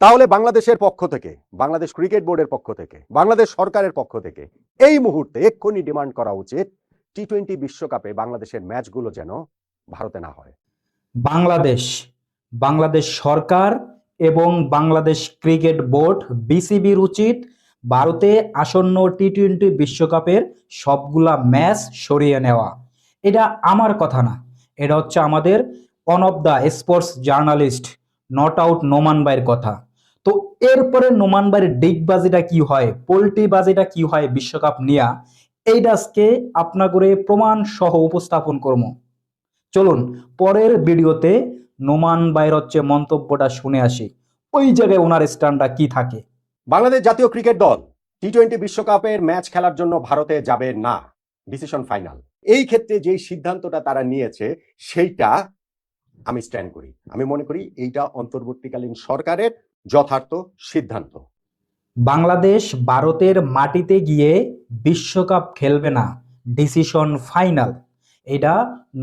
তাহলে বাংলাদেশের পক্ষ থেকে, বাংলাদেশ ক্রিকেট বোর্ডের পক্ষ থেকে, বাংলাদেশ সরকারের পক্ষ থেকে এই মুহূর্তে এক্ষুনি ডিমান্ড করা উচিত টি-20 বিশ্বকাপে বাংলাদেশের ম্যাচগুলো যেন ভারতে না হয়। বাংলাদেশ সরকার এবং বাংলাদেশ ক্রিকেট বোর্ড বিসিবির উচিত ভারতে আসন্ন টি-20 বিশ্বকাপের সবগুলা ম্যাচ সরিয়ে নেওয়া। এটা আমার কথা না, এটা হচ্ছে আমাদের one of the sports journalist not out Noman ভাইয়ের কথা। তো এরপরে নোমান ভাইয়ের ডিগবাজিটা কি হয়, পোল্ট্রিবাজিটা কি হয় বিশ্বকাপ নিয়া, এইটা আজকে আপনাকে প্রমাণ সহ উপস্থাপন করবো। চলুন পরের ভিডিওতে নোমান ভাইয়ের হচ্ছে মন্তব্যটা শুনে আসি, ওই জায়গায় ওনার স্ট্যান্ডটা কি থাকে। বাংলাদেশ জাতীয় ক্রিকেট দল টি-20 বিশ্বকাপের ম্যাচ খেলার জন্য ভারতে যাবে না, ডিসিশন ফাইনাল। এই ক্ষেত্রে যে সিদ্ধান্তটা তারা নিয়েছে সেইটা আমি স্ট্যান্ড করি। আমি মনে করি এইটা অন্তর্বর্তীকালীন সরকারের যথার্থ সিদ্ধান্ত। বাংলাদেশ ভারতের মাটিতে গিয়ে বিশ্বকাপ খেলবে না, ডিসিশন ফাইনাল। এটা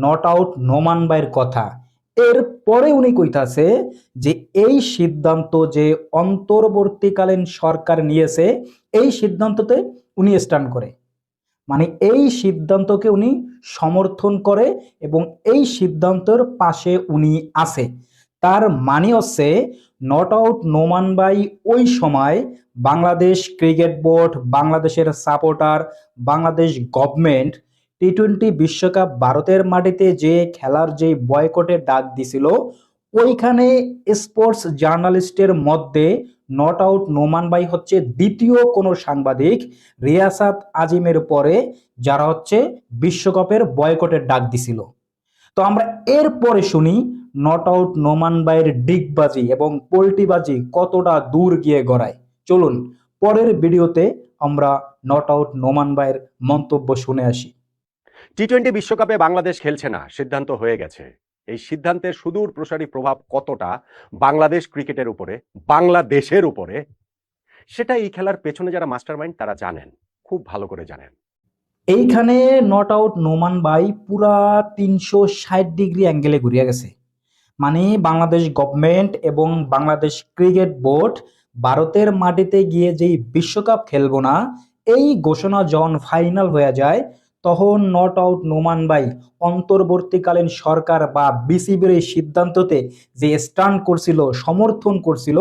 নট আউট নোমান ভাইয়ের কথা। এরপরে উনি কইতাছে যে এই সিদ্ধান্ত যে অন্তর্বর্তীকালীন সরকার নিয়েছে, এই সিদ্ধান্ততে উনি স্ট্যান্ড করে, মানে এই সিদ্ধান্তকে উনি সমর্থন করে এবং এই সিদ্ধান্তের পাশে উনি আছে। তার মানে হচ্ছে নট আউট নোমান ভাই ওই সময় বাংলাদেশ ক্রিকেট বোর্ড, বাংলাদেশের সাপোর্টার, বাংলাদেশ গভর্নমেন্ট টি-20 বিশ্বকাপ ভারতের মাটিতে যে খেলার যে বয়কটের ডাক দিছিল, ওইখানে স্পোর্টস জার্নালিস্টের মধ্যে নট আউট নোমান ভাই হচ্ছে দ্বিতীয় কোনো সাংবাদিক রিয়াসাত আজিমের পরে যারা হচ্ছে বিশ্বকাপের বয়কটের ডাক দিছিল। তো আমরা এরপরে শুনি নট আউট নোমান ভাইয়ের ডিগবাজি এবং পোল্টিবাজি কতটা দূর গিয়ে গড়ায়। চলুন পরের ভিডিওতে আমরা নট আউট নোমান ভাইয়ের মন্তব্য শুনে আসি। টি-20 বিশ্বকাপে বাংলাদেশ খেলছে না, সিদ্ধান্ত হয়ে গেছে। এই সিদ্ধান্তের সুদূর প্রসারী প্রভাব কতটা বাংলাদেশ ক্রিকেটের উপরে, বাংলাদেশের উপরে, সেটা এই খেলার পেছনে যারা মাস্টারমাইন্ড তারা জানেন, খুব ভালো করে জানেন। এইখানে নট আউট নোমান ভাই পুরা 360 ডিগ্রি অ্যাঙ্গেলে ঘুরিয়ে গেছে। মানে বাংলাদেশ গভর্নমেন্ট এবং বাংলাদেশ ক্রিকেট বোর্ড ভারতের মাটিতে গিয়ে যেই বিশ্বকাপ খেলবো না, এই ঘোষণা যখন ফাইনাল হয়ে যায়, তখন নট আউট নোমান ভাই অন্তর্বর্তীকালীন সরকার বা বিসিবির এই সিদ্ধান্ততে যে স্ট্যান্ড করছিল, সমর্থন করছিল,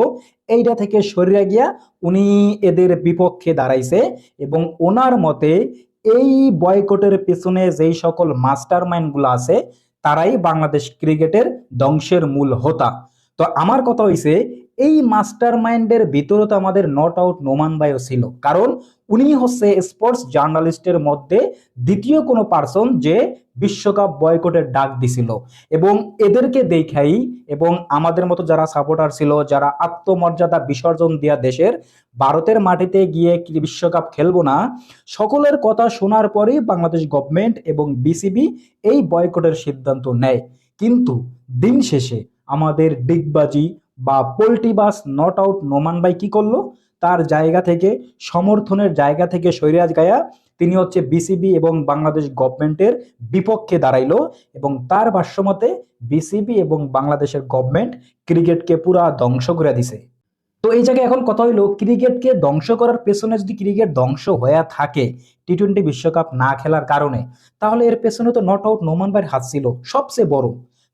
এইটা থেকে সরিয়ে গিয়া উনি এদের বিপক্ষে দাঁড়াইছে এবং ওনার মতে এই বয়কটের পেছনে যেই সকল মাস্টার মাইন্ডগুলো আছে, তারাই বাংলাদেশ ক্রিকেটের ধ্বংসের মূল হোতা। তো আমার কথা হইছে এই মাস্টার মাইন্ডের ভিতরে তো আমাদের নট আউট নোমান ভাইও ছিল, কারণ উনি হচ্ছে স্পোর্টস জার্নালিস্টের মধ্যে দ্বিতীয় কোনো পার্সন যে বিশ্বকাপ বয়কটের ডাক দিছিল। এবং এদেরকে দেখাই এবং আমাদের মতো যারা সাপোর্টার ছিল, যারা আত্মমর্যাদা বিসর্জন দেয়া দেশের ভারতের মাটিতে গিয়ে বিশ্বকাপ খেলবো না, সকলের কথা শোনার পরেই বাংলাদেশ গভর্নমেন্ট এবং বিসিবি এই বয়কটের সিদ্ধান্ত নেয়। কিন্তু দিন শেষে আমাদের ডিগবাজি বা পোল্টিবাস নট আউট নোমান ভাই কি করলো, তার জায়গা থেকে, সমর্থনের জায়গা থেকে সৈরাজ গায়া তিনি হচ্ছে বিসিবি এবং বাংলাদেশ গভর্নমেন্টের বিপক্ষে দাঁড়াইলো এবং তার ভাষ্যমতে বিসিবি এবং বাংলাদেশের গভর্নমেন্ট ক্রিকেটকে পুরা ধ্বংস করে দিছে। তো এই জায়গায় এখন কথা হইলো, ক্রিকেটকে ধ্বংস করার পেছনে যদি ক্রিকেট ধ্বংস হয়ে থাকে টি-20 বিশ্বকাপ না খেলার কারণে, তাহলে এর পেছনে তো নট আউট নোমান ভাইয়ের হাত ছিল সবচেয়ে বড়।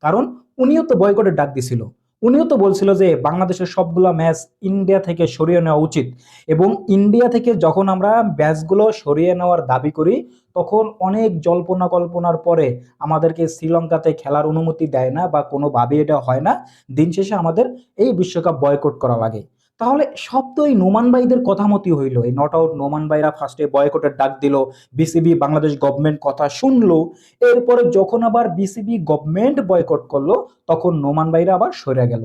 কারণ উনিও তো বয়কটের ডাক দিছিল, উনিও তো বলছিল যে বাংলাদেশের সবগুলা ম্যাচ ইন্ডিয়া থেকে সরিয়ে নেওয়া উচিত। এবং ইন্ডিয়া থেকে যখন আমরা ম্যাচগুলো সরিয়ে নেওয়ার দাবি করি, তখন অনেক জল্পনা কল্পনার পরে আমাদেরকে শ্রীলঙ্কাতে খেলার অনুমতি দেয় না বা কোনোভাবে এটা হয় না, দিন শেষে আমাদের এই বিশ্বকাপ বয়কট করা লাগে। তাহলে সব তো এই নোমান ভাইদের কথা মতই হইলো। এই নট আউট নোমান ভাইরা ফার্স্টে বয়কটের ডাক দিল, বিসিবি বাংলাদেশ গভর্নমেন্ট কথা শুনলো, এরপরে যখন আবার বিসিবি গভর্নমেন্ট বয়কট করলো, তখন নোমান ভাইরা আবার সরে গেল।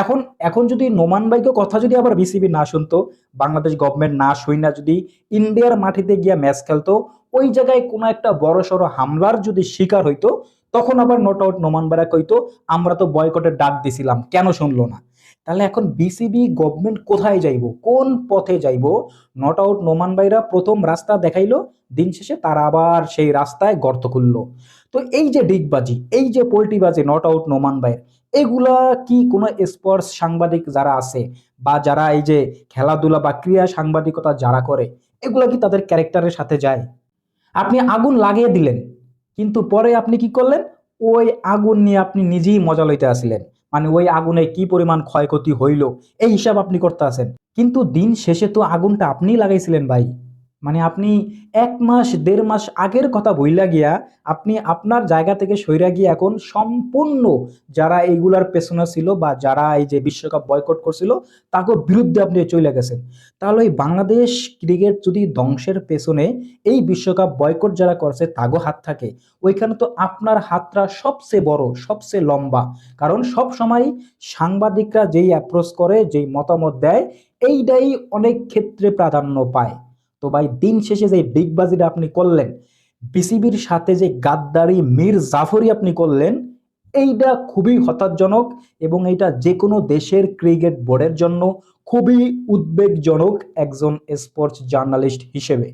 এখন এখন যদি নোমান ভাইকে কথা যদি আবার বিসিবি না শুনতো, বাংলাদেশ গভর্নমেন্ট না শুইনা যদি ইন্ডিয়ার মাটিতে গিয়া ম্যাচ খেলতো, ওই জায়গায় কোনো একটা বড় সড়ো হামলার যদি শিকার হইতো, তখন আবার নট আউট নোমান ভাইরা কইতো আমরা তো বয়কটের ডাক দিছিলাম, কেন শুনলো না। তাহলে এখন বিসিবি গভর্নমেন্ট কোথায় যাইব, কোন পথে যাইব? নট আউট নোমান ভাইরা প্রথম রাস্তা দেখাইলো, দিন শেষে তারা আবার সেই রাস্তায় গর্ত খুললো। তো এই যে ডিগবাজি, এই যে পোল্টিবাজি নট আউট নোমান ভাইয়ের, এগুলা কি কোনো স্পোর্টস সাংবাদিক যারা আছে বা যারা এই যে খেলাধুলা বা ক্রীড়া সাংবাদিকতা যারা করে, এগুলা কি তাদের ক্যারেক্টারের সাথে যায়? আপনি আগুন লাগিয়ে দিলেন, কিন্তু পরে আপনি কি করলেন? ওই আগুন নিয়ে আপনি নিজেই মজা লইতে আসিলেন, মানে ওই আগুনে কি পরিমাণ ক্ষয়ক্ষতি হইল এই হিসাব আপনি করতে আছেন। কিন্তু দিন শেষে তো আগুনটা আপনিই লাগাইছিলেন ভাই। মানে আপনি 1 মাস 1.5 মাস আগের কথা ভইলা গিয়া আপনি আপনার জায়গা থেকে সইরা গিয়ে এখন সম্পূর্ণ যারা এইগুলার পেছনে ছিল বা যারা এই যে বিশ্বকাপ বয়কট করছিল তাকে বিরুদ্ধে আপনি চলে গেছেন। তাহলে এই বাংলাদেশ ক্রিকেট যদি ধ্বংসের পেছনে এই বিশ্বকাপ বয়কট যারা করছে তাগো হাত থাকে, ওইখানে তো আপনার হাতটা সবচেয়ে বড়, সবচেয়ে লম্বা। কারণ সব সময় সাংবাদিকরা যেই অ্যাপ্রোচ করে, যেই মতামত দেয়, এইটাই অনেক ক্ষেত্রে প্রাধান্য পায়। তো ভাই দিন শেষে যে ডিগবাজিটা আপনি করলেন, বিসিবির সাথে যে গাদ্দারি মীর জাফরি আপনি করলেন, এইটা খুবই হতাশজনক এবং এইটা যে কোনো দেশের ক্রিকেট বোর্ডের জন্য খুবই উদ্বেগজনক একজন স্পোর্টস জার্নালিস্ট হিসেবে।